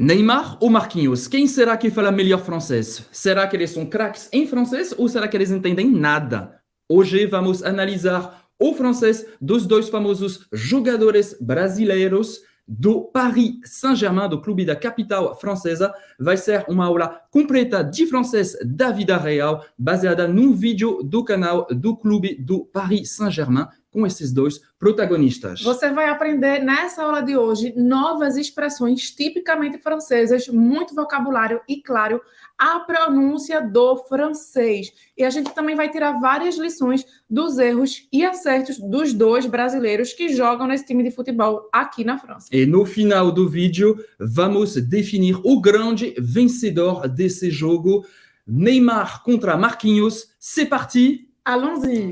Neymar ou Marquinhos? Quem será que fala melhor francês? Será que eles são craques em francês ou será que eles entendem nada? Hoje vamos analisar o francês dos dois famosos jogadores brasileiros do Paris Saint-Germain, do clube da capital francesa. Vai ser uma aula completa de francês da vida real, baseada num vídeo do canal do clube do Paris Saint-Germain, com esses dois protagonistas. Você vai aprender nessa aula de hoje novas expressões tipicamente francesas, muito vocabulário e, claro, a pronúncia do francês. E a gente também vai tirar várias lições dos erros e acertos dos dois brasileiros que jogam nesse time de futebol aqui na França. E no final do vídeo, vamos definir o grande vencedor desse jogo, Neymar contra Marquinhos. C'est parti! Allons-y!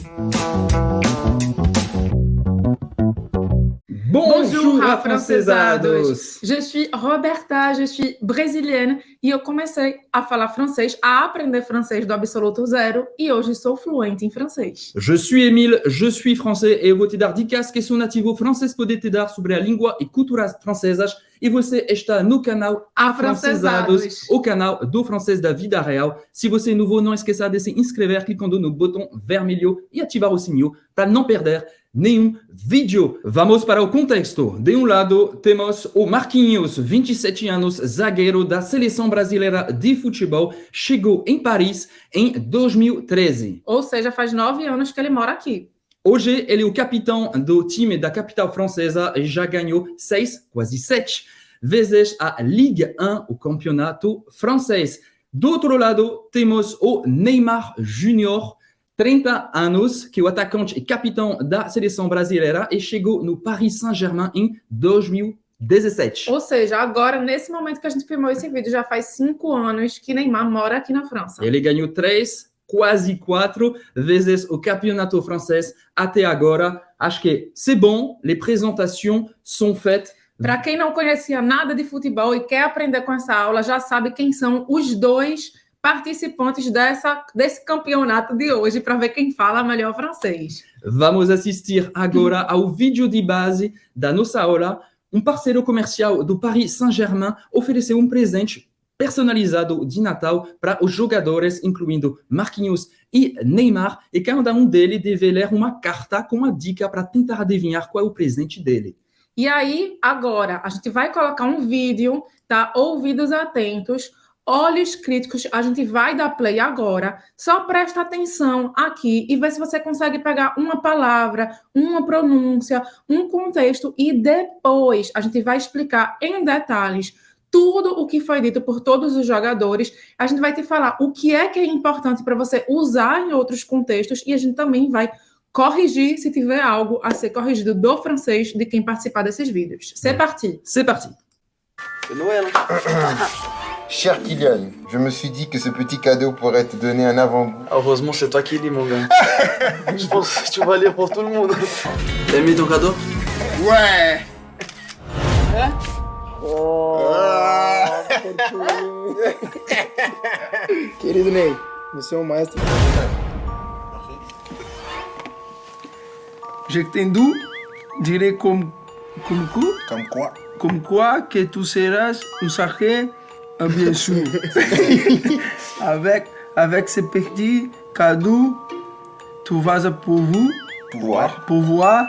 Bonjour, afrancesados! Je suis Roberta, je suis brésilienne e eu comecei a falar francês, a aprender francês do absoluto zero e hoje sou fluente em francês. Je suis Émile, je suis français e eu vou te dar dicas que são nativo francês poder te dar sobre a língua e cultura francesas e você está no canal Afrancesados, o canal do francês da vida real. Se você é novo, não esqueça de se inscrever clicando no botão vermelho e ativar o sininho para não perder nenhum vídeo. Vamos para o contexto. De um lado, temos o Marquinhos, 27 anos, zagueiro da seleção brasileira de futebol, chegou em Paris em 2013. Ou seja, faz 9 anos que ele mora aqui. Hoje, ele é o capitão do time da capital francesa e já ganhou 6, quase 7 vezes a Ligue 1, o campeonato francês. Do outro lado, temos o Neymar Júnior, 30 anos, que é o atacante e capitão da seleção brasileira e chegou no Paris Saint-Germain em 2017. Ou seja, agora, nesse momento que a gente filmou esse vídeo, já faz 5 anos que Neymar mora aqui na França. Ele ganhou 3, quase 4 vezes o campeonato francês até agora. Acho que c'est bon, les présentations sont faites. Para quem não conhecia nada de futebol e quer aprender com essa aula, já sabe quem são os dois participantes desse campeonato de hoje para ver quem fala melhor francês. Vamos assistir agora ao vídeo de base da nossa aula. Um parceiro comercial do Paris Saint-Germain ofereceu um presente personalizado de Natal para os jogadores, incluindo Marquinhos e Neymar, e cada um deles deve ler uma carta com uma dica para tentar adivinhar qual é o presente dele. E aí, agora, a gente vai colocar um vídeo, tá? Ouvidos atentos, olhos críticos, a gente vai dar play agora. Só presta atenção aqui e vê se você consegue pegar uma palavra, uma pronúncia, um contexto e depois a gente vai explicar em detalhes tudo o que foi dito por todos os jogadores. A gente vai te falar o que é importante para você usar em outros contextos e a gente também vai corrigir se tiver algo a ser corrigido do francês de quem participar desses vídeos. C'est parti! C'est parti! C'est Noël. Cher Kylian, je me suis dit que ce petit cadeau pourrait te donner un avant-goût. Heureusement, c'est toi qui lis, mon gars. Je pense que tu vas lire pour tout le monde. T'as aimé ton cadeau? Ouais. Hein? Querido Ney, você é um maestro. Je t'endu, dirais comme quoi? Comme quoi que tu seras un sacré bien sûr. avec ce petit cadeau, tu vas pouvoir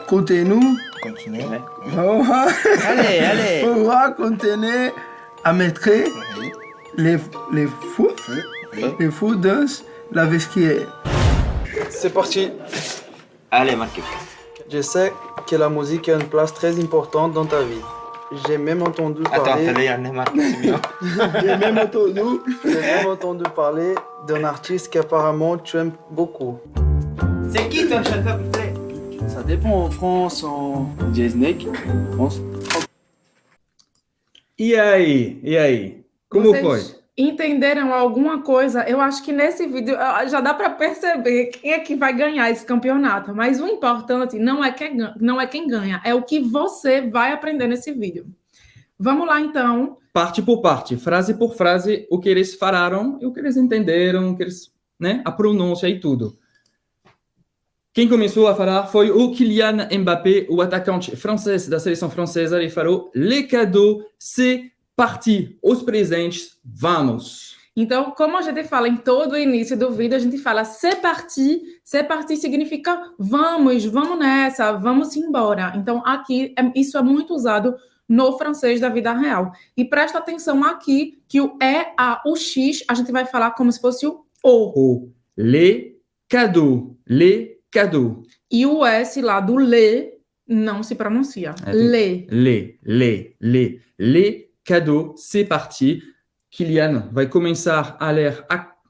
continuer. Allez. Pouvoir continuer à mettre les fous dans la vestiaire. C'est parti. Allez, Marquinhos. Je sais que la musique a une place très importante dans ta vie. J'ai même entendu Attends, parler... fallait y Neymar, c'est bien. J'ai même entendu parler d'un artiste qu'apparemment tu aimes beaucoup. C'est qui ton chanteur préféré? Ça dépend en France, en Jay Snake, je pense. E aí? Como Vocês foi? entenderam alguma coisa? Eu acho que nesse vídeo já dá para perceber quem é que vai ganhar esse campeonato. Mas o importante não é quem ganha, é o que você vai aprender nesse vídeo. Vamos lá, então. Parte por parte, frase por frase, o que eles falaram, o que eles entenderam, a pronúncia e tudo. Quem começou a falar foi o Kylian Mbappé, o atacante francês da seleção francesa. Ele falou: "Le cadeau, c'est parti, os presentes, vamos. Então, como a gente fala em todo o início do vídeo, a gente fala c'est parti. C'est parti significa vamos, vamos nessa, vamos embora. Então, aqui, isso é muito usado no francês da vida real. E presta atenção aqui que o E, A, o X, a gente vai falar como se fosse o O. Les cadeaux, les cadeaux. E o S lá do le não se pronuncia. Le. Les cadeaux, c'est parti. Kylian vai começar a ler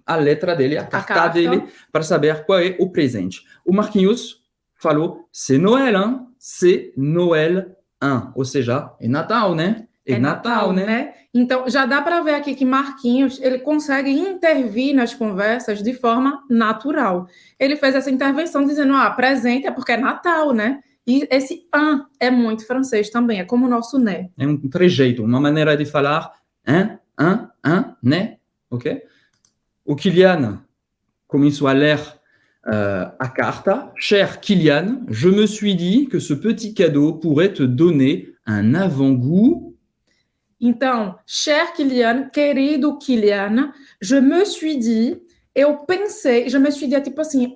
a letra dele, a carta dele, para saber qual é o presente. O Marquinhos falou, c'est Noël, hein? C'est Noël 1. Ou seja, é Natal, né? É Natal, né? Então, já dá para ver aqui que Marquinhos, ele consegue intervir nas conversas de forma natural. Ele fez essa intervenção dizendo, presente é porque é Natal, né? E esse un é muito francês também, é como o nosso né. É um trejeito, uma maneira de falar né? Ok? O Kylian começou a ler a carta. Cher Kylian, je me suis dit que ce petit cadeau pourrait te donner un avant-goût. Então, cher Kylian, querido Kylian, je me suis dit, eu pensei, je me suis dit é tipo assim,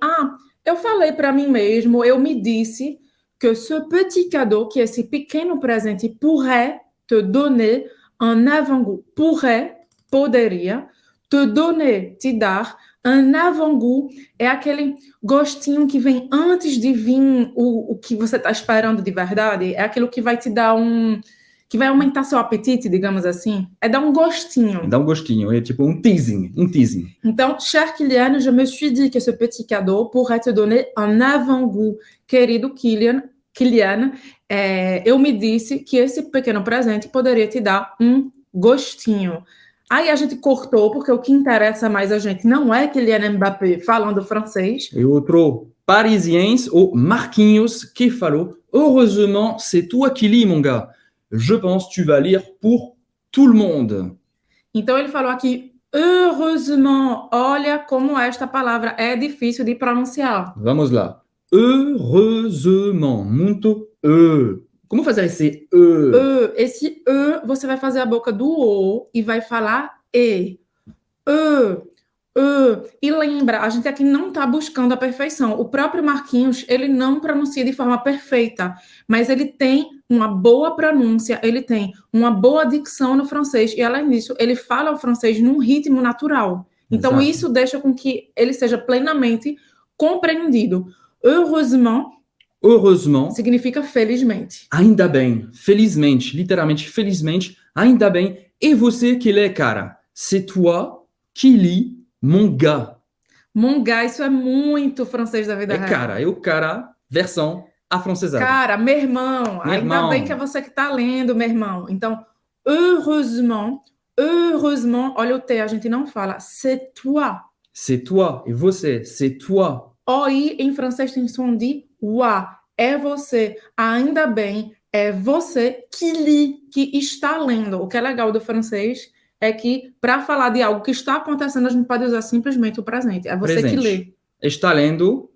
eu falei para mim mesmo, eu me disse que ce petit cadeau, que esse pequeno presente, pourrait te donner un avant-goût. Pourrait, poderia, te donner, te dar, un avant-goût é aquele gostinho que vem antes de vir o que você está esperando de verdade, é aquilo que vai te dar que vai aumentar seu apetite, digamos assim, é dar um gostinho. Dá um gostinho, é tipo um teasing. Então, cher Kylian, je me suis dit que ce petit cadeau pourrait te donner un avant-goût. Querido Kylian, eu me disse que esse pequeno presente poderia te dar um gostinho. Aí a gente cortou, porque o que interessa mais a gente não é Kylian Mbappé falando francês. E outro parisiense, o Marquinhos, que falou, heureusement, c'est toi qui lis, mon gars. Je pense que tu vas lire pour tout le monde. Então ele falou aqui, heureusement, olha como esta palavra é difícil de pronunciar. Vamos lá. Heureusement, muito Como fazer esse Esse você vai fazer a boca do O e vai falar E. E lembra, a gente aqui não está buscando a perfeição. O próprio Marquinhos, ele não pronuncia de forma perfeita, mas ele tem uma boa pronúncia, ele tem uma boa dicção no francês, e além disso, ele fala o francês num ritmo natural. Então, Exato. Isso deixa com que ele seja plenamente compreendido. Heureusement significa felizmente. Ainda bem, felizmente, literalmente felizmente, ainda bem. E você que lê, cara? C'est toi qui lis, mon gars. Mon gars, isso é muito francês da vida real. Cara, é o cara, versão afrancesada. Cara, meu irmão, ainda irmão. bem que é você que está lendo, meu irmão. Então, heureusement, olha o T, a gente não fala, c'est toi. C'est toi, e você, c'est toi. OI em francês tem som de wa, é você. Ainda bem, é você que li, que está lendo. O que é legal do francês é que, para falar de algo que está acontecendo, a gente pode usar simplesmente o presente. É você que lê. Está lendo,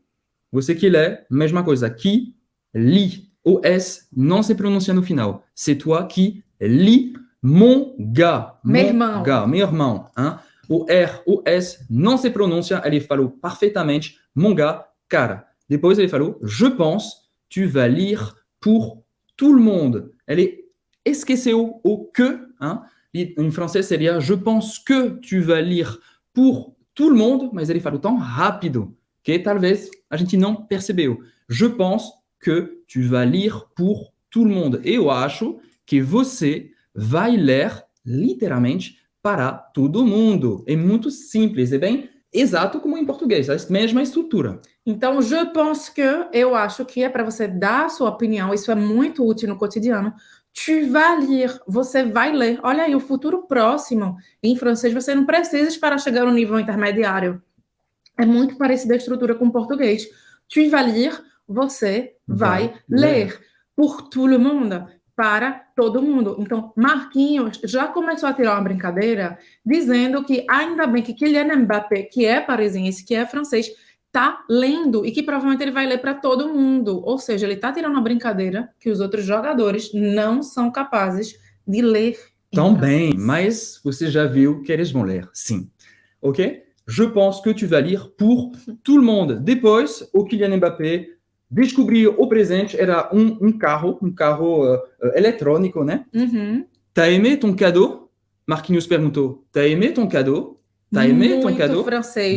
você que lê, mesma coisa. Qui lit. O S não se pronuncia no final. C'est toi qui lis, mon gars. Meu irmão. Meu irmão. Hein? O R, o S não se pronuncia. Ele falou perfeitamente, mon gars, cara. Depois ele falou, je pense, tu vas lire pour tout le monde. Ele esqueceu o que, hein? Em francês seria, je pense que tu vas lire pour tout le monde, mas ele falou tão rápido que talvez a gente não percebeu. Je pense que tu vas lire pour tout le monde. Eu acho que você vai ler, literalmente, para todo mundo. É muito simples, é bem exato como em português, a mesma estrutura. Então, je pense que, eu acho que é para você dar a sua opinião, isso é muito útil no cotidiano. Tu vas lire, você vai ler. Olha aí, o futuro próximo, em francês, você não precisa esperar para chegar no nível intermediário. É muito parecida a estrutura com o português. Tu vas lire, você vai ler. Pour tout le monde, para todo mundo. Então, Marquinhos já começou a tirar uma brincadeira, dizendo que ainda bem que Kylian Mbappé, que é parisiense, que é francês, está lendo e que provavelmente ele vai ler para todo mundo. Ou seja, ele está tirando uma brincadeira que os outros jogadores não são capazes de ler Também, mas você já viu que eles vão ler, sim. Ok? Je pense que tu vas lire pour tout le monde. Depois, o Kylian Mbappé descobriu o presente, era um carro eletrônico, né? Uhum. T'as aimé ton cadeau? Marquinhos perguntou. T'as aimé ton cadeau? T'as aimé ton cadeau?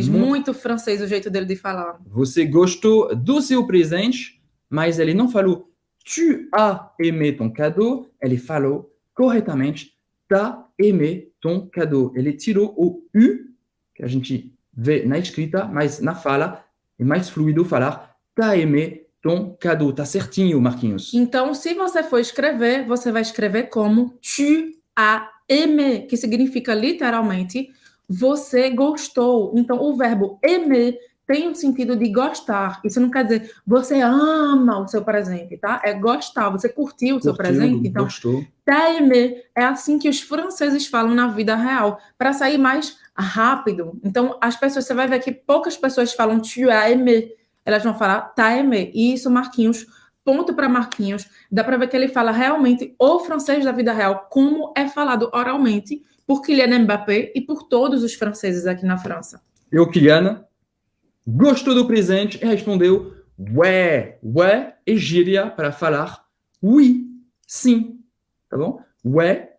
Muito francês o jeito dele de falar. Você gostou do seu presente, mas ele não falou tu as aimé ton cadeau, ele falou corretamente t'as aimé ton cadeau. Ele tirou o U, que a gente vê na escrita, mas na fala é mais fluido falar t'as aimé ton cadeau. Tá certinho, Marquinhos. Então, se você for escrever, você vai escrever como tu as aimé, que significa literalmente você gostou. Então, o verbo aimer tem o sentido de gostar. Isso não quer dizer você ama o seu presente, tá? É gostar, você curtiu o seu presente. Então, gostou. aimer é assim que os franceses falam na vida real, para sair mais rápido. Então, as pessoas, você vai ver que poucas pessoas falam tu as aimé, elas vão falar t'as aimé. E isso, Marquinhos, ponto para Marquinhos, dá para ver que ele fala realmente o francês da vida real, como é falado oralmente por Kylian Mbappé e por todos os franceses aqui na França. E o Kylian gostou do presente e respondeu ouais. Ouais é gíria para falar oui, sim. Tá bom? Ouais,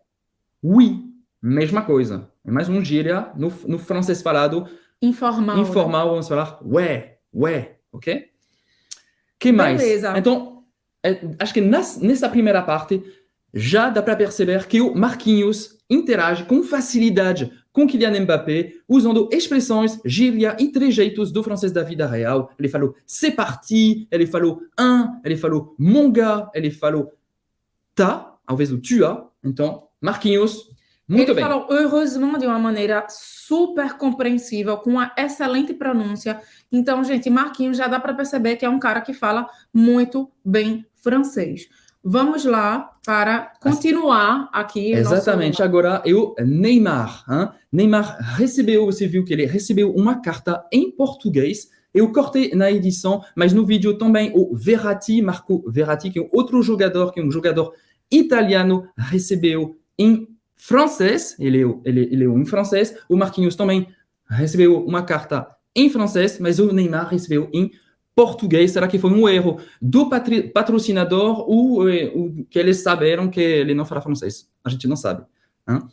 oui. Mesma coisa. É mais um gíria no francês falado informal, vamos falar ouais, ok? Que mais? Beleza. Então, acho que nessa primeira parte já dá para perceber que o Marquinhos interage com facilidade com Kylian Mbappé, usando expressões, gíria e trejeitos do francês da vida real. Ele falou c'est parti, ele falou ele falou mon gars, ele falou tá, ao invés do tu as. Então, Marquinhos, muito bem. Ele falou heureusement de uma maneira super compreensível, com uma excelente pronúncia. Então, gente, Marquinhos já dá para perceber que é um cara que fala muito bem francês. Vamos lá para continuar aqui. Exatamente. Agora é o Neymar. Neymar recebeu, você viu que ele recebeu uma carta em português. Eu cortei na edição, mas no vídeo também o Verratti, Marco Verratti, que é outro jogador, que é um jogador italiano, recebeu em francês. Ele é em francês. O Marquinhos também recebeu uma carta em francês, mas o Neymar recebeu em português. Será que foi um erro do patrocinador ou que eles saberam que ele não fala francês? A gente não sabe.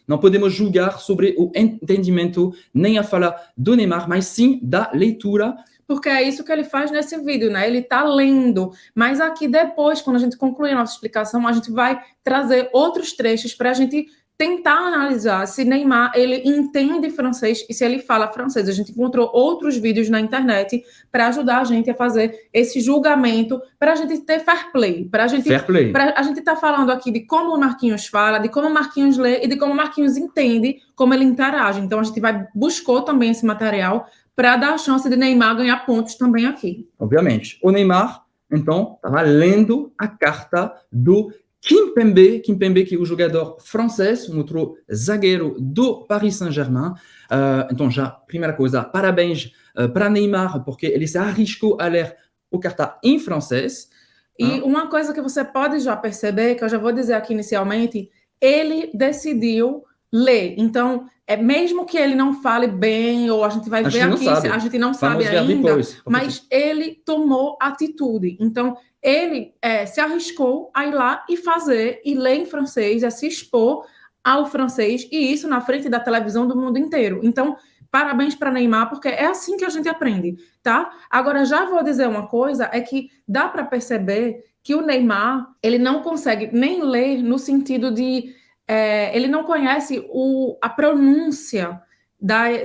Não podemos julgar sobre o entendimento nem a fala do Neymar, mas sim da leitura. Porque é isso que ele faz nesse vídeo, né? Ele está lendo. Mas aqui depois, quando a gente concluir a nossa explicação, a gente vai trazer outros trechos para a gente tentar analisar se Neymar ele entende francês e se ele fala francês. A gente encontrou outros vídeos na internet para ajudar a gente a fazer esse julgamento, para a gente ter fair play. Para a gente estar falando aqui de como o Marquinhos fala, de como o Marquinhos lê e de como o Marquinhos entende, como ele interage. Então a gente buscou também esse material para dar a chance de Neymar ganhar pontos também aqui. Obviamente. O Neymar, então, estava lendo a carta do Kimpembe, que é o jogador francês, um outro zagueiro do Paris Saint-Germain. Então, já, primeira coisa, parabéns para Neymar, porque ele se arriscou a ler a carta em francês. E uma coisa que você pode já perceber, que eu já vou dizer aqui inicialmente, ele decidiu ler. Então, mesmo que ele não fale bem, ou a gente vai ver aqui, a gente não sabe ainda, mas ele tomou atitude. Então, ele se arriscou a ir lá e fazer, e ler em francês, a se expor ao francês, e isso na frente da televisão do mundo inteiro. Então, parabéns para Neymar, porque é assim que a gente aprende, tá? Agora, já vou dizer uma coisa, é que dá para perceber que o Neymar, ele não consegue nem ler no sentido de... ele não conhece a pronúncia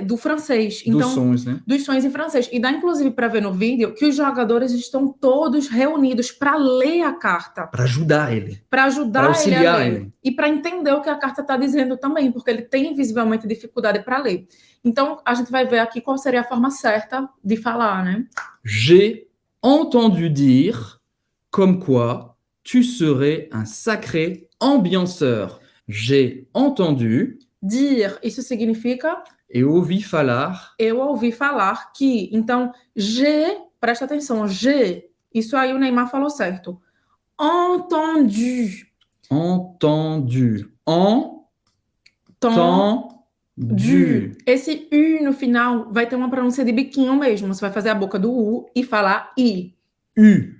do francês. Então, dos sons, né? Dos sons em francês. E dá, inclusive, para ver no vídeo que os jogadores estão todos reunidos para ler a carta. Para ajudar ele. Para ajudar ele a ler. Ele. E para entender o que a carta está dizendo também, porque ele tem visivelmente dificuldade para ler. Então, a gente vai ver aqui qual seria a forma certa de falar, né? J'ai entendu dire comme quoi tu serais un sacré ambianceur. J'ai entendu. Dire, isso significa... Eu ouvi falar. Eu ouvi falar que. Então, j'ai, presta atenção, j'ai, isso aí o Neymar falou certo. Entendu. Entendu. Tendu. Esse U no final vai ter uma pronúncia de biquinho mesmo. Você vai fazer a boca do U e falar I. U.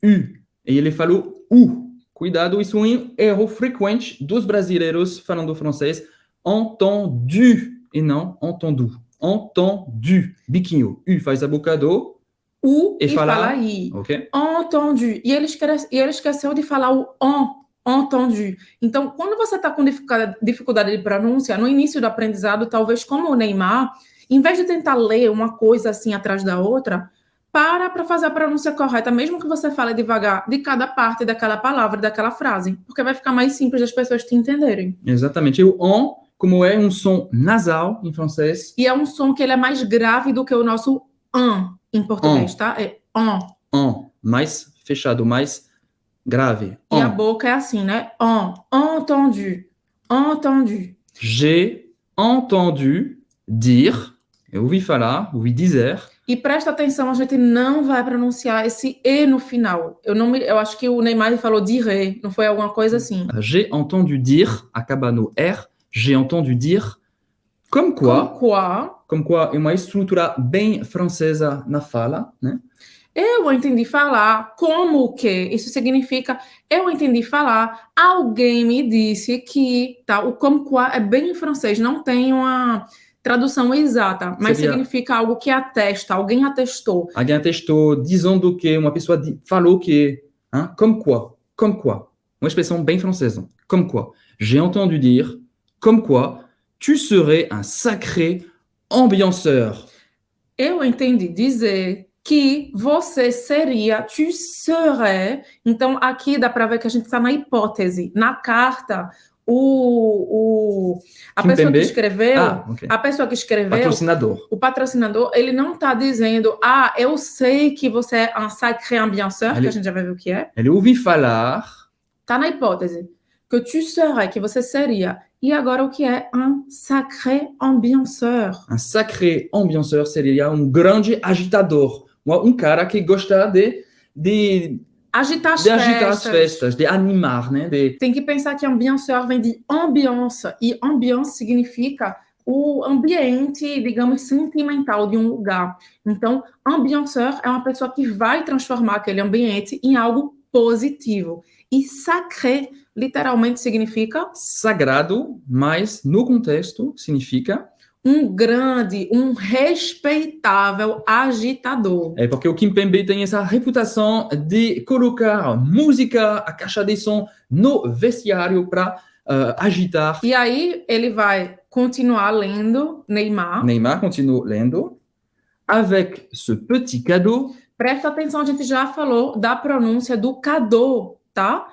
E ele falou U. Cuidado, isso é um erro frequente dos brasileiros falando francês. Entendu e não entendu. Entendu. Biquinho. U faz a boca do U e e fala fala I. Ok? Entendu. E ele esqueceu de falar o entendu. Então, quando você está com dificuldade de pronúncia, no início do aprendizado, talvez como o Neymar, em vez de tentar ler uma coisa assim atrás da outra, para fazer a pronúncia correta, mesmo que você fale devagar, de cada parte daquela palavra, daquela frase, porque vai ficar mais simples das pessoas te entenderem. Exatamente. E o on, como é um som nasal em francês, E é um som que ele é mais grave do que o nosso em português, tá? É on, mais fechado, mais grave. E a boca é assim, né? Entendu. Entendu. J'ai entendu dire, eu ouvi falar, ouvi dizer. E presta atenção, a gente não vai pronunciar esse E no final. Eu acho que o Neymar falou dire, não foi alguma coisa assim. J'ai entendu dire, acaba no R, j'ai entendu dire, comme quoi é uma estrutura bem francesa na fala, né? Eu entendi falar, como que? Isso significa, eu entendi falar, alguém me disse que, tá? O comme quoi é bem em francês, não tem uma tradução exata, mas significa algo que atesta, alguém atestou. Alguém atestou dizendo que uma pessoa falou que, comme quoi, uma expressão bem francesa, comme quoi. J'ai entendu dire, comme quoi, tu serais un sacré ambianceur. Eu entendi dizer que você seria, tu serais. Então, aqui dá para ver que a gente está na hipótese. Na carta, a pessoa que escreveu, okay. a pessoa que escreveu, o patrocinador, ele não está dizendo, eu sei que você é un sacré ambianceur, que a gente já vai ver o que é. Ele ouviu falar. Está na hipótese. Que tu serais, que você seria. E agora o que é un sacré ambianceur? Un sacré ambianceur seria um grande agitador. Um cara que gosta de agitar as festas, de animar, né? Tem que pensar que ambianceur vem de ambiance, e ambiance significa o ambiente, digamos, sentimental de um lugar. Então, ambianceur é uma pessoa que vai transformar aquele ambiente em algo positivo. E sacré, literalmente, significa sagrado, mas no contexto significa um grande, um respeitável agitador. É porque o Kimpembe tem essa reputação de colocar música, a caixa de som no vestiário para agitar. E aí ele vai continuar lendo Neymar. Neymar continua lendo. Avec ce petit cadeau. Presta atenção, a gente já falou da pronúncia do cadeau, tá?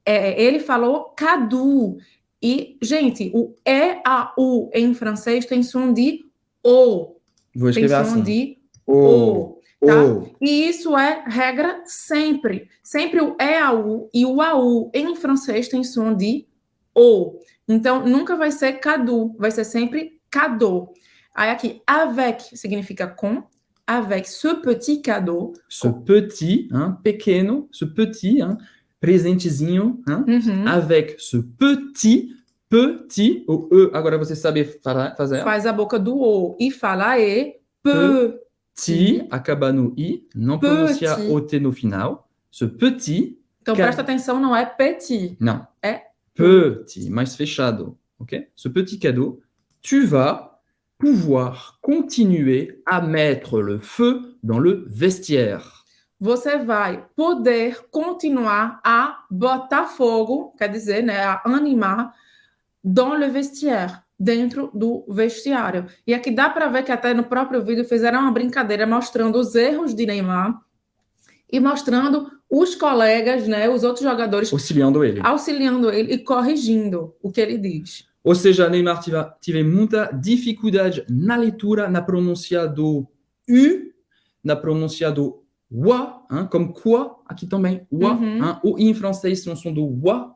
Ele falou cadeau. E, gente, o E-A-U em francês tem som de O. Vou escrever tem som assim. de O. Tá? O. E isso é regra sempre. Sempre o E-A-U e o A-U em francês tem som de O. Então, nunca vai ser cadeau, vai ser sempre cadeau. Aí aqui, avec significa com. Avec ce petit cadeau. Ce petit, pequeno, ce petit, presentezinho, avec ce petit, o E, agora você sabe fazer. Faz a boca do O e fala E, petit, acaba no I, não pronuncia o T no final. Ce petit. Então presta atenção, não é petit. Não. É petit, mais fechado, ok? Ce petit cadeau, tu vas pouvoir continuer à mettre le feu dans le vestiaire. Você vai poder continuar a botar fogo, quer dizer, né, a animar, dans le vestiaire, dentro do vestiário. E aqui dá para ver que até no próprio vídeo fizeram uma brincadeira mostrando os erros de Neymar e mostrando os colegas, né, os outros jogadores auxiliando ele e corrigindo o que ele diz. Ou seja, Neymar tive muita dificuldade na leitura, na pronúncia do U, na pronúncia do wa, comme quoi, aqui também, wa, o I em francês tem um som do wa,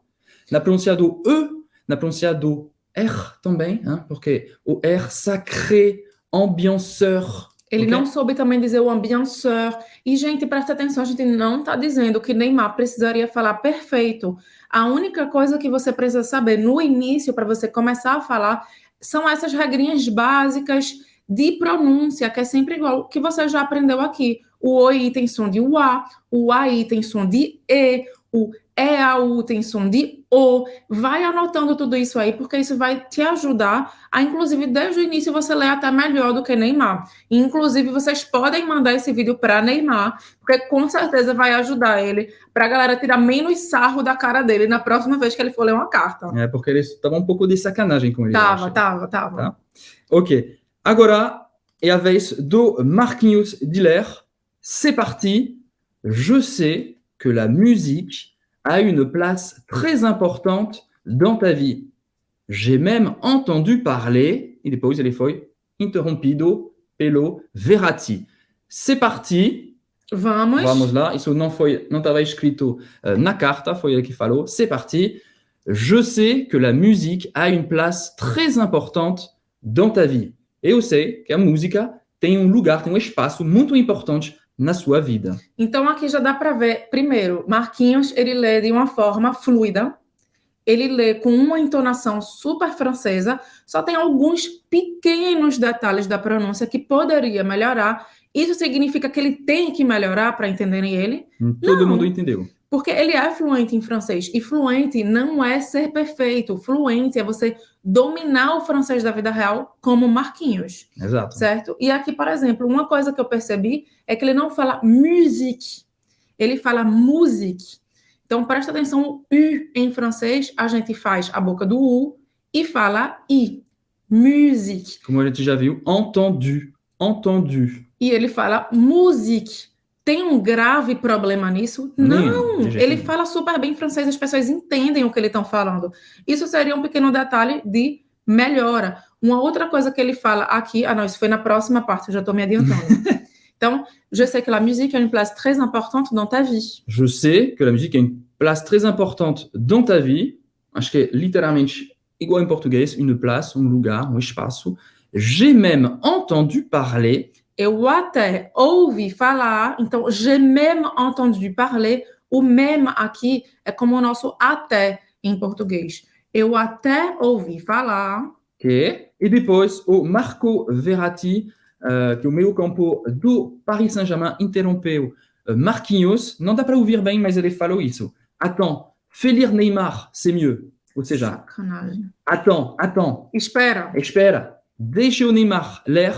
na pronúncia do E, na pronúncia do R também, porque o R, sacré, ambianceur. Ele Ok. não soube também dizer o ambianceur. E, gente, presta atenção, a gente não está dizendo que Neymar precisaria falar perfeito. A única coisa que você precisa saber no início, para você começar a falar, são essas regrinhas básicas de pronúncia, que é sempre igual, que você já aprendeu aqui. O OI tem som de UA, o AI tem som de E, o EAU tem som de O. Vai anotando tudo isso aí, porque isso vai te ajudar a, inclusive, desde o início, você ler até melhor do que Neymar. E, inclusive, vocês podem mandar esse vídeo para Neymar, porque com certeza vai ajudar ele, para a galera tirar menos sarro da cara dele na próxima vez que ele for ler uma carta. É, porque eles estavam um pouco de sacanagem com ele. eu acho. Tava. Tá. Ok. Agora é a vez do Marquinhos Diller. C'est parti. Je sais que la musique a une place très importante dans ta vie. J'ai même entendu parler, e depois ele foi interrompido pelo Verratti. C'est parti. Vamos lá. Isso não estava escrito na carta, foi ele que falou. C'est parti. Je sais que la musique a une place très importante dans ta vie. Eu sei que a música tem um lugar, tem um espaço muito importante na sua vida. Então, aqui já dá para ver, primeiro, Marquinhos, ele lê de uma forma fluida, ele lê com uma entonação super francesa, só tem alguns pequenos detalhes da pronúncia que poderia melhorar. Isso significa que ele tem que melhorar para entenderem ele? Todo mundo entendeu. Porque ele é fluente em francês. E fluente não é ser perfeito. Fluente é você dominar o francês da vida real como Marquinhos. Exato. Certo? E aqui, por exemplo, uma coisa que eu percebi é que ele não fala musique. Ele fala musique. Então, presta atenção, o U em francês, a gente faz a boca do U e fala I. Musique. Como a gente já viu, entendu. Entendu. E ele fala musique. Tem um grave problema nisso? Não, ele fala super bem francês, as pessoas entendem o que ele está falando. Isso seria um pequeno detalhe de melhora. Uma outra coisa que ele fala aqui, não, isso foi na próxima parte, eu já estou me adiantando. Então, je sais que la musique a une place très importante dans ta vie. Je sais que la musique a une place très importante dans ta vie. Acho que é literalmente igual em português, une place, um lugar, um espaço. J'ai même entendu parler. Eu até ouvi falar, então, j'ai même entendu parler. O même aqui é como o nosso até em português. Eu até ouvi falar. Okay. E depois o Marco Verratti, que o meio-campo do Paris Saint-Germain interrompeu Marquinhos. Não dá para ouvir bem, mas ele falou isso. Attends, fais lire Neymar, c'est mieux. Ou seja, sacanagem. Attends. Espera. Deixa o Neymar ler,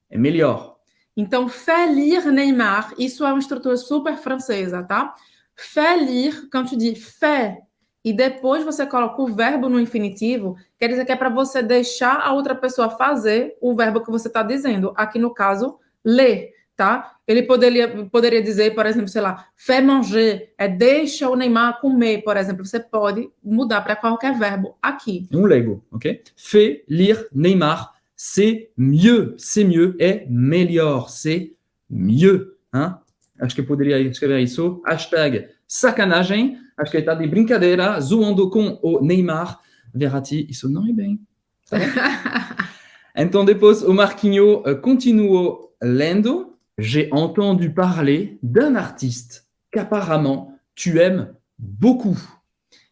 é melhor. Então, faire lire Neymar, isso é uma estrutura super francesa, tá? Faire lire, quando tu diz faire, e depois você coloca o verbo no infinitivo, quer dizer que é para você deixar a outra pessoa fazer o verbo que você está dizendo. Aqui, no caso, ler, tá? Ele poderia dizer, por exemplo, sei lá, faire manger, deixa o Neymar comer, por exemplo. Você pode mudar para qualquer verbo aqui. Um Lego, ok? Fais lire Neymar. C'est mieux, é melhor, c'est mieux. Hein? Acho que eu poderia escrever isso. Hashtag sacanagem. Acho que ele está de brincadeira, zoando com o Neymar. Verratti, isso não é bem. Tá? Então, depois, o Marquinhos continuou lendo. J'ai entendu parler d'un artiste qu'apparemment tu aimes beaucoup.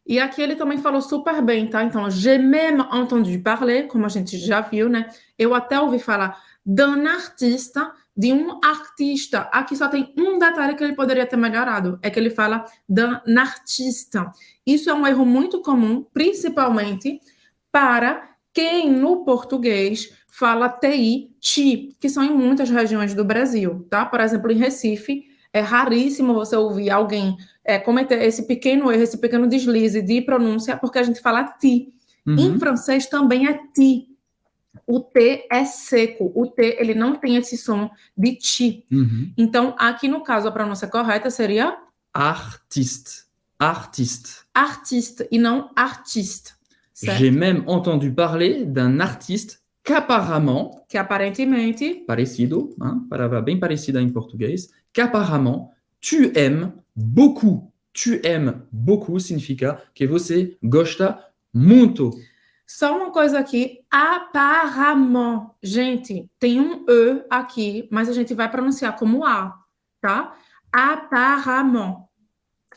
E aqui ele também falou super bem, tá? Então, j'ai même entendu parler, como a gente já viu, né? Eu até ouvi falar d'un artiste, de um artista. Aqui só tem um detalhe que ele poderia ter melhorado, é que ele fala d'un artiste. Isso é um erro muito comum, principalmente para quem no português fala TI, TI, que são em muitas regiões do Brasil, tá? Por exemplo, em Recife, é raríssimo você ouvir alguém cometer esse pequeno erro, esse pequeno deslize de pronúncia, porque a gente fala ti. Uhum. Em francês também é ti. O T é seco. O T, ele não tem esse som de ti. Uhum. Então, aqui no caso, a pronúncia correta seria artiste. Artiste e não artiste. Certo? J'ai même entendu parler d'un artiste qu'apparemment, que aparentemente, parecido, palavra bem parecida em português, qu'apparemment tu aimes beaucoup. Tu aimes beaucoup significa que você gosta muito. Só uma coisa aqui, apparemment. Gente, tem um E aqui, mas a gente vai pronunciar como A, tá? Apparemment.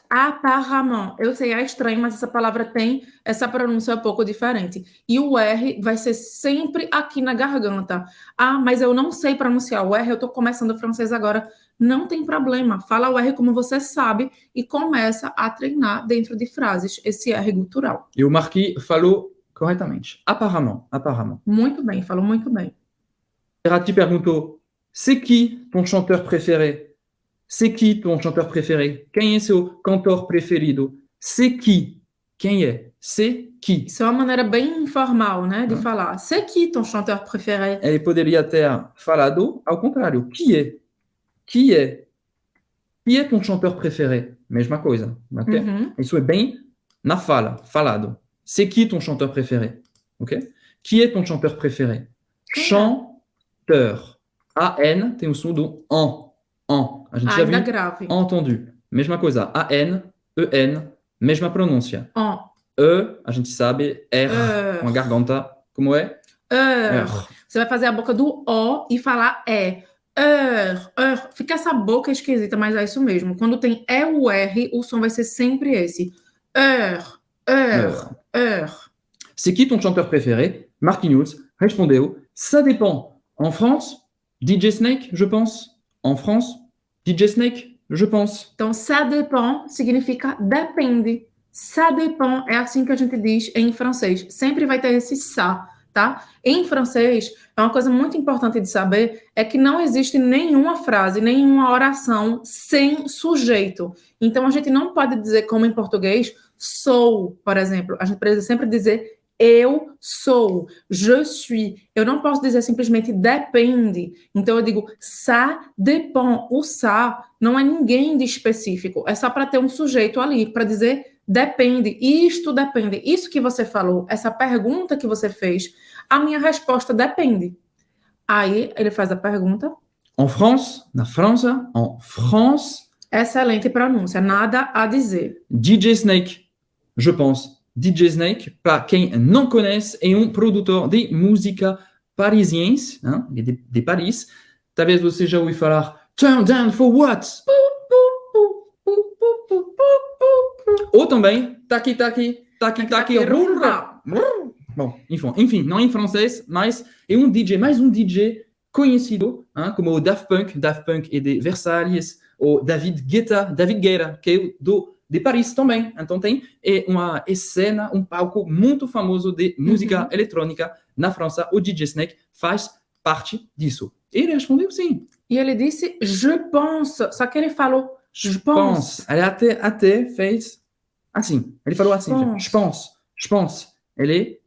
Apparemment. Eu sei, é estranho, mas essa palavra tem essa pronúncia um pouco diferente. E o R vai ser sempre aqui na garganta. Ah, mas eu não sei pronunciar o R, eu tô começando francês agora. Não tem problema. Fala o R como você sabe e começa a treinar dentro de frases esse R gutural. E o Marquis falou corretamente. Apparemment, apparemment. Muito bem, falou muito bem. Cerati perguntou, c'est qui ton chanteur préféré? C'est qui ton chanteur préféré? Quem é seu cantor preferido? C'est qui? Quem é? C'est qui? Isso é uma maneira bem informal, né, de falar. C'est qui ton chanteur préféré? Ele poderia ter falado ao contrário. Qui é? Qui é? Qui é ton chanteur préféré? Mesma coisa. Okay? Isso é bem na fala, falado. C'est qui ton chanteur préféré? Ok? Qui est ton chanteur préféré? Chanteur. A-N tem o som do en. A gente já viu grave. entendu. Mesma coisa. A-N, E-N, mesma pronúncia. E, a gente sabe, R, com a garganta. Como é? Você vai fazer a boca do O e falar E. Fica essa boca esquisita, mas é isso mesmo. Quando tem E o R, o som vai ser sempre esse. C'est qui ton chanteur préféré? Marquinhos respondeu, ça dépend. En France, DJ Snake, je pense. En France, DJ Snake, je pense. Então, ça dépend significa depende. Ça dépend é assim que a gente diz em francês. Sempre vai ter esse ça, tá? Em francês, é uma coisa muito importante de saber, é que não existe nenhuma frase, nenhuma oração sem sujeito. Então, a gente não pode dizer, como em português, sou, por exemplo. A gente precisa sempre dizer eu sou, je suis. Eu não posso dizer simplesmente depende. Então, eu digo ça dépend. O ça não é ninguém de específico. É só para ter um sujeito ali, para dizer depende. Isto depende. Isso que você falou, essa pergunta que você fez, a minha resposta depende. Aí, ele faz a pergunta. En France, na França, en France. Excelente pronúncia, nada a dizer. DJ Snake, je pense. DJ Snake, para quem não conhece, é um produtor de música parisiense, hein, de Paris. Talvez você já ouviu falar Turn down for what? Ou também Taki Taki, Taki Taki, Rurra. Bom, enfim, não em francês, mas é um DJ, mais um DJ conhecido, hein, como o Daft Punk é de Versalhes, ou David Guetta, que é de Paris também. Então tem uma cena, um palco muito famoso de música eletrônica na França. O DJ Snake faz parte disso. Ele respondeu sim. E ele disse, je pense. Só que ele falou, je pense. Ele até fez assim. Ele falou assim, je pense. Ele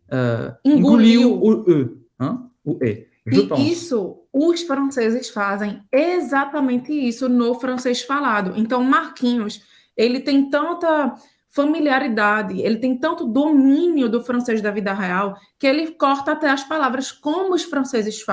engoliu o E. Hein? O E. Je pense. Isso, os franceses fazem exatamente isso no francês falado. Então, Marquinhos, ele tem tanta familiaridade, ele tem tanto domínio do francês da vida real, que ele corta até as palavras como os franceses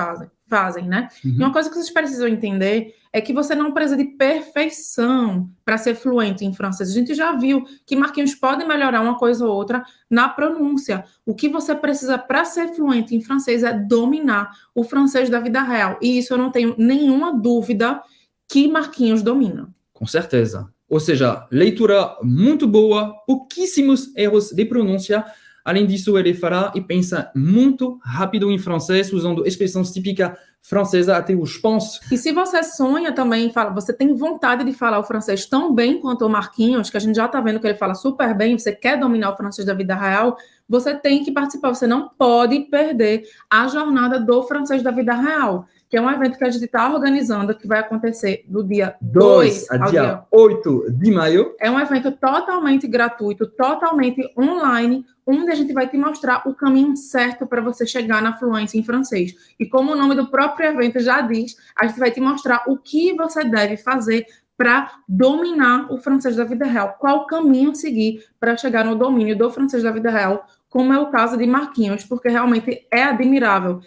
fazem, né? E uma coisa que vocês precisam entender é que você não precisa de perfeição para ser fluente em francês. A gente já viu que Marquinhos pode melhorar uma coisa ou outra na pronúncia. O que você precisa para ser fluente em francês é dominar o francês da vida real. E isso eu não tenho nenhuma dúvida que Marquinhos domina. Com certeza. Ou seja, leitura muito boa, pouquíssimos erros de pronúncia. Além disso, ele fala e pensa muito rápido em francês, usando expressões típicas francesas, até os pense. E se você sonha também, você tem vontade de falar o francês tão bem quanto o Marquinhos, que a gente já está vendo que ele fala super bem, você quer dominar o francês da vida real, você tem que participar, você não pode perder a jornada do francês da vida real, que é um evento que a gente está organizando, que vai acontecer do dia 2 ao dia 8 de maio. É um evento totalmente gratuito, totalmente online, onde a gente vai te mostrar o caminho certo para você chegar na fluência em francês. E como o nome do próprio evento já diz, a gente vai te mostrar o que você deve fazer para dominar o francês da vida real. Qual caminho seguir para chegar no domínio do francês da vida real, como é o caso de Marquinhos, porque realmente é admirável.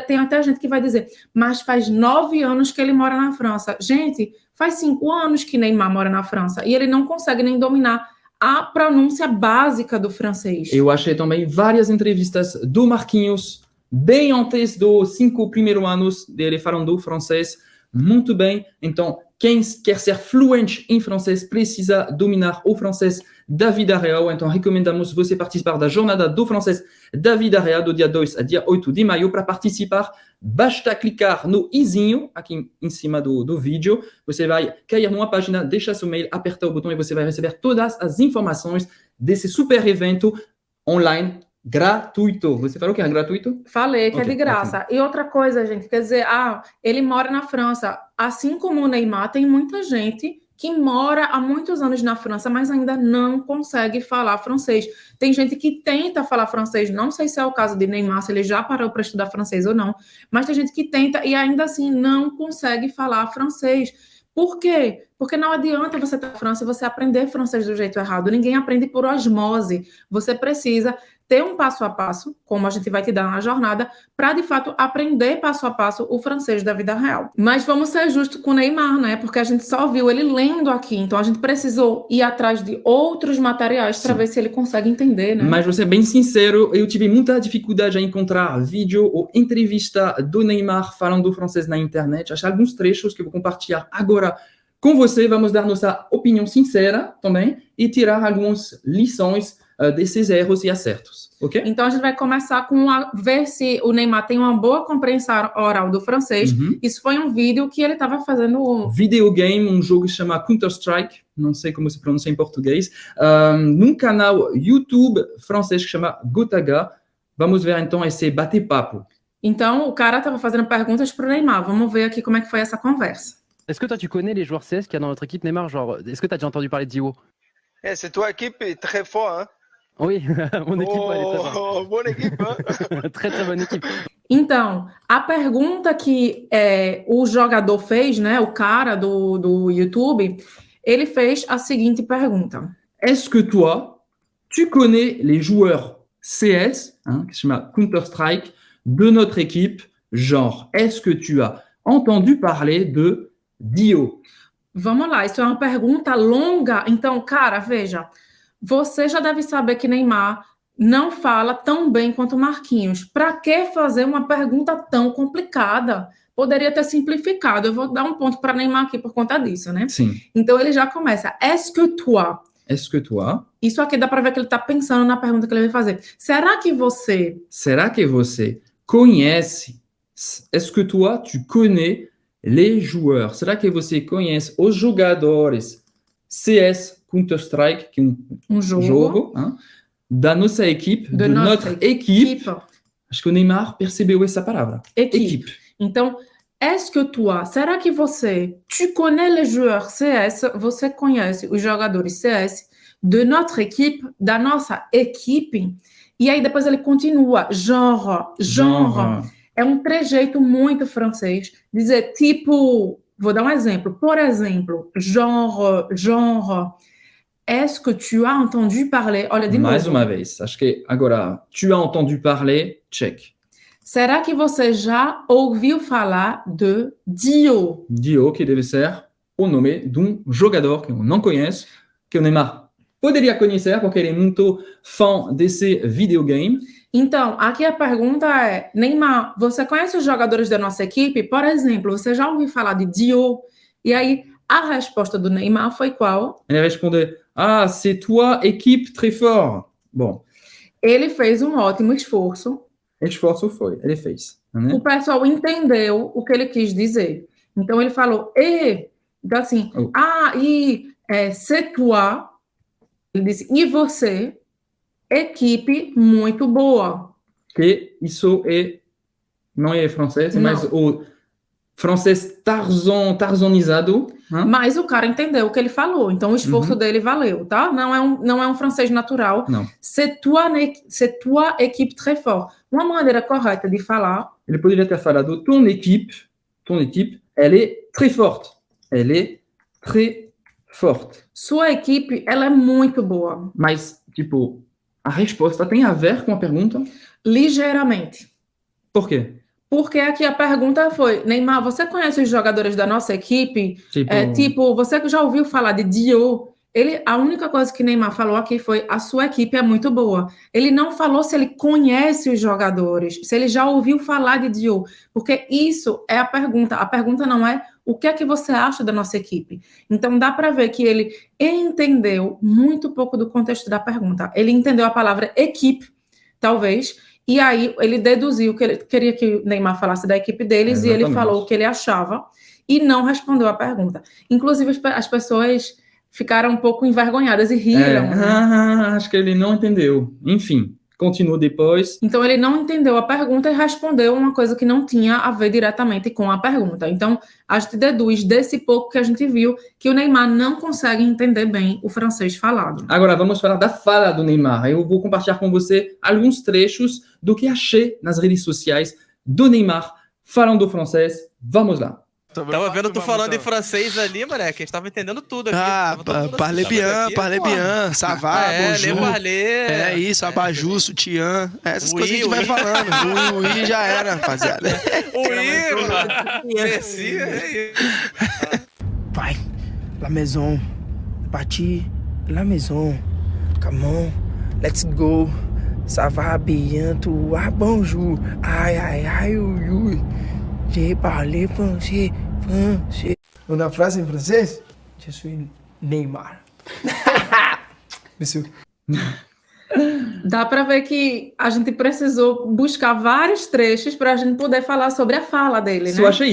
Tem até gente que vai dizer, mas faz 9 anos que ele mora na França. Gente, faz 5 anos que Neymar mora na França e ele não consegue nem dominar a pronúncia básica do francês. Eu achei também várias entrevistas do Marquinhos, bem antes dos 5 primeiros anos dele falando francês, muito bem. Então, quem quer ser fluente em francês precisa dominar o francês da vida real. Então, recomendamos você participar da Jornada do Francês da Vida Real, do dia 2 a dia 8 de maio. Para participar, basta clicar no izinho aqui em cima do vídeo. Você vai cair numa página, deixar seu mail, apertar o botão e você vai receber todas as informações desse super evento online gratuito. Você falou que é gratuito? Falei que é Ok, de graça. E outra coisa, gente, quer dizer, ele mora na França. Assim como o Neymar, tem muita gente que mora há muitos anos na França, mas ainda não consegue falar francês. Tem gente que tenta falar francês, não sei se é o caso de Neymar, se ele já parou para estudar francês ou não, mas tem gente que tenta e ainda assim não consegue falar francês. Por quê? Porque não adianta você estar na França e você aprender francês do jeito errado. Ninguém aprende por osmose. Você precisa ter um passo a passo, como a gente vai te dar na jornada, para, de fato, aprender passo a passo o francês da vida real. Mas vamos ser justos com o Neymar, né? Porque a gente só viu ele lendo aqui. Então, a gente precisou ir atrás de outros materiais para ver se ele consegue entender, né? Mas vou ser bem sincero, eu tive muita dificuldade a encontrar vídeo ou entrevista do Neymar falando francês na internet. Achei alguns trechos que eu vou compartilhar agora com você. Vamos dar nossa opinião sincera também e tirar algumas lições desses erros e acertos, ok? Então, a gente vai começar com ver se o Neymar tem uma boa compreensão oral do francês. Isso foi um vídeo que ele estava fazendo... Videogame, um jogo que se chama Counter-Strike, não sei como se pronuncia em português, num canal YouTube francês que chama Gotaga. Vamos ver então esse bate-papo. Então, o cara estava fazendo perguntas para o Neymar. Vamos ver aqui como é que foi essa conversa. Est-ce que toi, tu connais les joueurs CS qu'il y a dans notre équipe, Neymar? Genre, est-ce que tu as déjà entendu parler de Dio? C'est toi équipe est très fort, hein? Oui, mon équipe, elle est très forte. Bonne équipe, hein? Très, très bonne équipe. Então, a pergunta que o jogador fez, né, o cara do YouTube, ele fez a seguinte pergunta. Est-ce que toi, tu connais les joueurs CS, qui se chama Counter-Strike, de notre équipe? Genre, est-ce que tu as entendu parler de Dio? Vamos lá, isso é uma pergunta longa. Então, cara, veja, você já deve saber que Neymar não fala tão bem quanto Marquinhos. Para que fazer uma pergunta tão complicada? Poderia ter simplificado. Eu vou dar um ponto para Neymar aqui por conta disso, né? Sim. Então, ele já começa. Est-ce que toi? Est-ce que toi? Isso aqui dá para ver que ele está pensando na pergunta que ele vai fazer. Será que você... Será que você conhece? Est-ce que toi, tu connais les joueurs? Será que você conhece os jogadores CS Counter-Strike, que é um jogo da nossa equipe, de notre équipe? Acho que o Neymar percebeu essa palavra. Équipe. Então, est-ce que toi, será que você, tu connais les joueurs CS? Você conhece os jogadores CS de notre équipe, da nossa equipe? E aí depois ele continua, genre. É um trejeito muito francês. Dizer tipo, vou dar um exemplo. Por exemplo, genre. Est-ce que tu as entendu parler? Olha, de Mais novo. uma vez. Acho que agora, tu as entendu parler, check. Será que você já ouviu falar de Dio? Dio, que deve ser o nome de um jogador que eu não conheço, que o Neymar poderia conhecer, porque ele é muito fã desse videogame. Então, aqui a pergunta é, Neymar, você conhece os jogadores da nossa equipe? Por exemplo, você já ouviu falar de Dio? E aí, a resposta do Neymar foi qual? Ele respondeu, c'est toi, équipe très fort. Bom. Ele fez um ótimo esforço. Esforço foi, ele fez. Né? O pessoal entendeu o que ele quis dizer. Então, ele falou, então assim, c'est toi, ele disse, e você, equipe muito boa. Que isso não é francês, mas o francês tarzanizado. Mas o cara entendeu o que ele falou, então o esforço dele valeu, tá? Não é um francês natural. Não. C'est toi équipe très fort. Uma maneira correta de falar. Ele poderia ter falado, ton équipe, elle est très forte. Elle est très forte. Sua equipe, ela é muito boa. Mas, tipo, a resposta tem a ver com a pergunta? Ligeiramente. Por quê? Porque aqui a pergunta foi, Neymar, você conhece os jogadores da nossa equipe? Tipo, você já ouviu falar de Dio? A única coisa que Neymar falou aqui foi a sua equipe é muito boa. Ele não falou se ele conhece os jogadores, se ele já ouviu falar de Diop, porque isso é a pergunta. A pergunta não é o que é que você acha da nossa equipe. Então dá para ver que ele entendeu muito pouco do contexto da pergunta. Ele entendeu a palavra equipe, talvez, e aí ele deduziu que ele queria que o Neymar falasse da equipe deles. Exatamente. E ele falou o que ele achava e não respondeu a pergunta. Inclusive as pessoas ficaram um pouco envergonhadas e riram. Acho que ele não entendeu. Enfim, continuou depois. Então, ele não entendeu a pergunta e respondeu uma coisa que não tinha a ver diretamente com a pergunta. Então, a gente deduz desse pouco que a gente viu que o Neymar não consegue entender bem o francês falado. Agora, vamos falar da fala do Neymar. Eu vou compartilhar com você alguns trechos do que achei nas redes sociais do Neymar falando francês. Vamos lá. Tava vendo tu falando em francês ali, moleque. A gente tava entendendo tudo aqui. Parlez bien, ça va, bonjour. É isso, abajur, sutiã. Essas coisas a gente vai falando. Oui, já era, rapaziada. Merci. Vai, la maison. Parti, la maison. Come on, let's go. Ça va bien, toi, bonjour. Ai, ui. J'ai parlé français. Uma frase em francês? Je suis Neymar. Dá para ver que a gente precisou buscar vários trechos para a gente poder falar sobre a fala dele, né? Só achei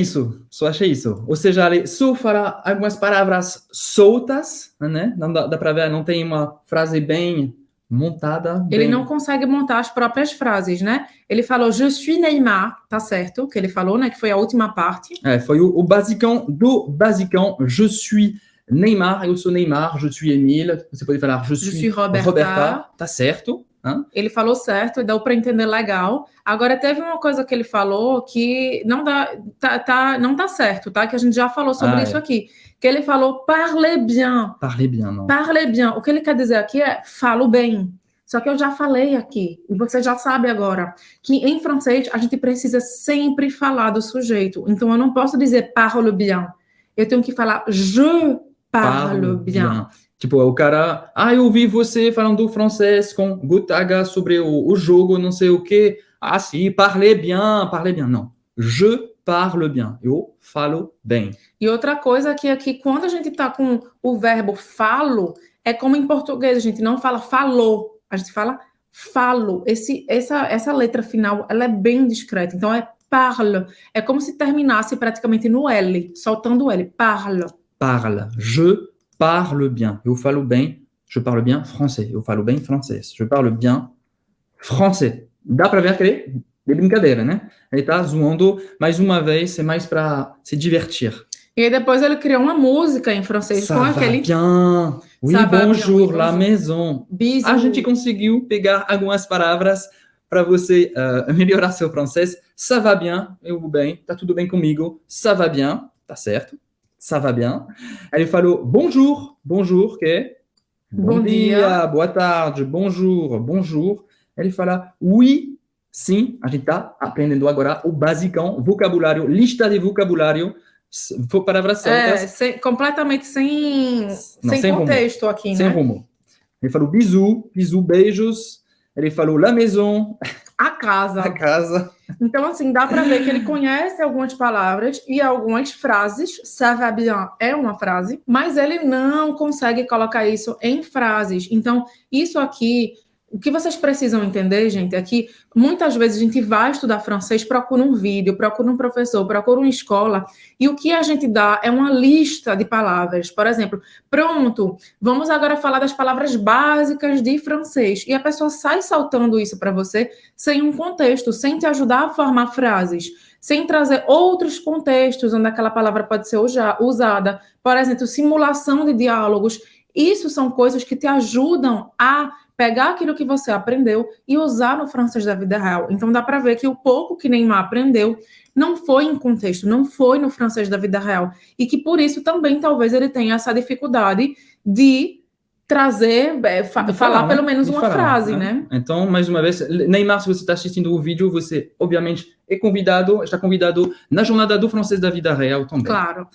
isso. Ou seja, ele só fala algumas palavras soltas, né? Não dá para ver, não tem uma frase bem montada. Ele não consegue montar as próprias frases, né? Ele falou, je suis Neymar, tá certo? Que ele falou, né? Que foi a última parte. Foi o basicão do basicão. Je suis Neymar, eu sou Neymar, je suis Emile. Você pode falar, je suis Roberta. Tá certo. Ele falou certo, deu para entender legal. Agora, teve uma coisa que ele falou que não tá certo, tá? Que a gente já falou sobre isso aqui. Que ele falou, parlez bien. Parlez bien, não. Parlez bien. O que ele quer dizer aqui é, falo bem. Só que eu já falei aqui, e você já sabe agora, que em francês a gente precisa sempre falar do sujeito. Então, eu não posso dizer parle bien. Eu tenho que falar, je parle bien. Tipo, o cara, eu ouvi você falando francês com Gotaga sobre o jogo, não sei o quê. Sim, parlez bien. Não, je parle bien. Eu falo bem. E outra coisa que aqui, quando a gente está com o verbo falo, é como em português, a gente não fala falou, a gente fala falo. Essa letra final, ela é bem discreta, então é parle. É como se terminasse praticamente no L, soltando o L, parle. Parle, je parle bien. Eu falo bem, je parle bien français. Eu falo bem francês. Je parle bien français. Dá para ver que ele de brincadeira, né? Ele tá zoando mais uma vez, é mais para se divertir. E aí depois ele criou uma música em francês Ça com va aquele... bien. Oui, bonjour, la maison. Bisous. A gente conseguiu pegar algumas palavras para você melhorar seu francês. Ça va bien, eu vou bem, tá tudo bem comigo. Ça va bien, tá certo. Ça va bien. Ele falou bonjour, que é bom dia, boa tarde, bonjour. Ele fala oui, sim, a gente tá aprendendo agora o basicão, vocabulário, lista de vocabulário, palavras certas. Completamente sem contexto rumo, aqui, sem né? rumo. Ele falou bisous, beijos. Ele falou la maison. A casa. Então, assim, dá para ver que ele conhece algumas palavras e algumas frases. Ça va bien é uma frase, mas ele não consegue colocar isso em frases. Então, isso aqui... O que vocês precisam entender, gente, é que muitas vezes a gente vai estudar francês, procura um vídeo, procura um professor, procura uma escola, e o que a gente dá é uma lista de palavras. Por exemplo, pronto, vamos agora falar das palavras básicas de francês. E a pessoa sai saltando isso para você sem um contexto, sem te ajudar a formar frases, sem trazer outros contextos onde aquela palavra pode ser usada. Por exemplo, simulação de diálogos. Isso são coisas que te ajudam a pegar aquilo que você aprendeu e usar no francês da vida real. Então dá para ver que o pouco que Neymar aprendeu não foi em contexto, não foi no francês da vida real. E que por isso também talvez ele tenha essa dificuldade de trazer, falar pelo menos uma frase, né? Então, mais uma vez, Neymar, se você está assistindo o vídeo, você obviamente está convidado na jornada do francês da vida real também. Claro.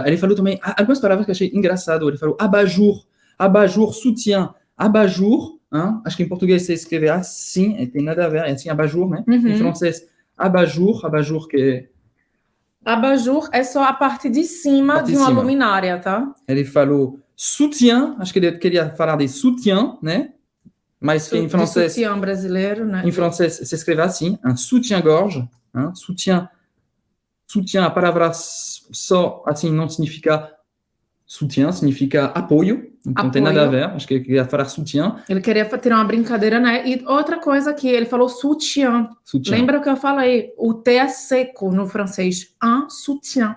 Ele falou também algumas palavras que eu achei engraçado. Ele falou abajur. Abajur, soutien, abajur, hein? Acho que em português você escreve assim, e tem nada a ver, é assim, abajur, né? Em francês, abajur que Abajur é só a parte de cima Parte de de uma cima. luminária, tá? ele falou soutien, acho que ele queria falar de soutien, né? Mas que em De francês, sutiã brasileiro, né? em francês se escreve assim, un soutien-gorge, hein? Soutien, a palavra só assim não significa soutien, significa apoio, então não tem nada a ver, acho que ele queria falar soutien, Ele queria tirar uma brincadeira, né? E outra coisa que ele falou soutien. soutien. Lembra o que eu falei? O T é seco no francês. Un soutien.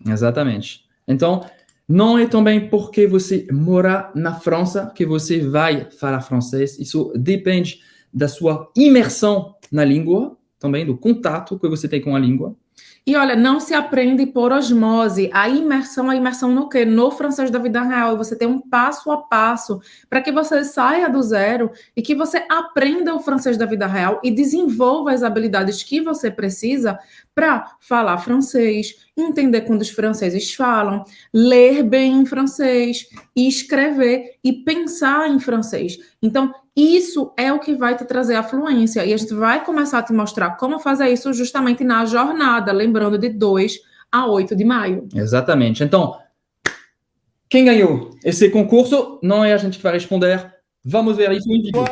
Exatamente. Então, não é também porque você mora na França que você vai falar francês. Isso depende da sua imersão na língua, também do contato que você tem com a língua. E olha, não se aprende por osmose. A imersão no quê? No francês da vida real. Você tem um passo a passo para que você saia do zero e que você aprenda o francês da vida real e desenvolva as habilidades que você precisa para falar francês, entender quando os franceses falam, ler bem em francês, e escrever e pensar em francês. Então, isso é o que vai te trazer a fluência. E a gente vai começar a te mostrar como fazer isso justamente na jornada, lembrando de 2 a 8 de maio. Exatamente. Então, quem ganhou esse concurso não é a gente que vai responder. Vamos ver isso em vídeo.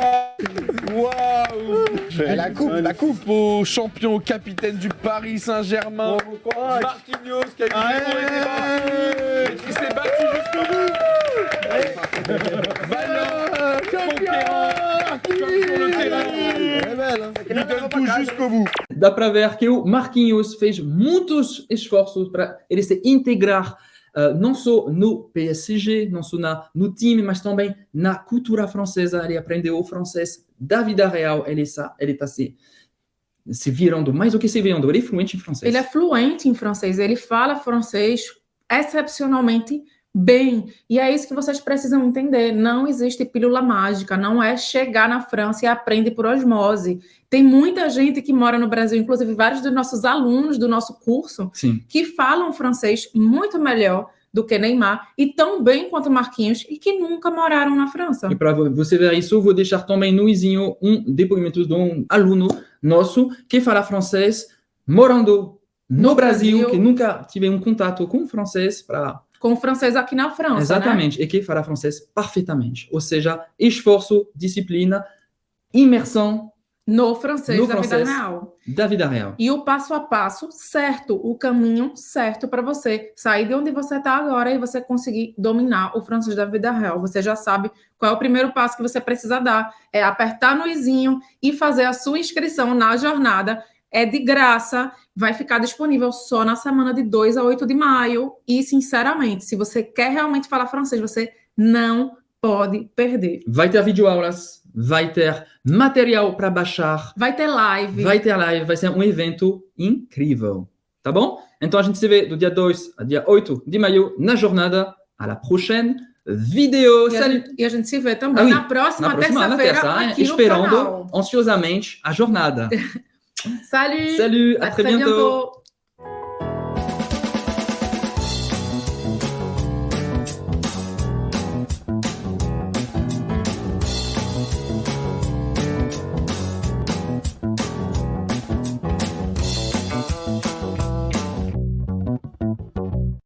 La coupe au champion, au capitaine du Paris Saint-Germain, Marquinhos, qui a eu les débats, et qui s'est battu jusqu'au bout. Valeur, conquérant, comme sur le terrain, il donne tout jusqu'au bout. Dá para ver que o Marquinhos fez muitos esforços para ele se integrar não só no PSG, não só no time, mas também na cultura francesa. Ele aprendeu o francês da vida real. Ele está se virando mais do que se virando. Ele é fluente em francês. Ele é fluente em francês, ele fala francês excepcionalmente bem. E é isso que vocês precisam entender. Não existe pílula mágica, não é chegar na França e aprende por osmose. Tem muita gente que mora no Brasil, inclusive vários dos nossos alunos do nosso curso, Sim. que falam francês muito melhor do que Neymar e tão bem quanto Marquinhos e que nunca moraram na França. E para você ver isso, eu vou deixar também no izinho depoimento de um aluno nosso que fala francês morando no Brasil, que nunca tive um contato com francês com o francês aqui na França, exatamente, né? E que fala francês perfeitamente. Ou seja, esforço, disciplina, imersão no francês da vida real. Da vida real. E o passo a passo certo, o caminho certo para você sair de onde você está agora e você conseguir dominar o francês da vida real. Você já sabe qual é o primeiro passo que você precisa dar. É apertar no izinho e fazer a sua inscrição na jornada. É de graça, vai ficar disponível só na semana de 2 a 8 de maio. E, sinceramente, se você quer realmente falar francês, você não pode perder. Vai ter videoaulas, vai ter material para baixar. Vai ter live. Vai ser um evento incrível. Tá bom? Então a gente se vê do dia 2 ao dia 8 de maio na jornada. À la prochaine vidéo. E a gente se vê também na próxima terça-feira aqui esperando no canal. ansiosamente a jornada. Salut! Salut, à très bientôt.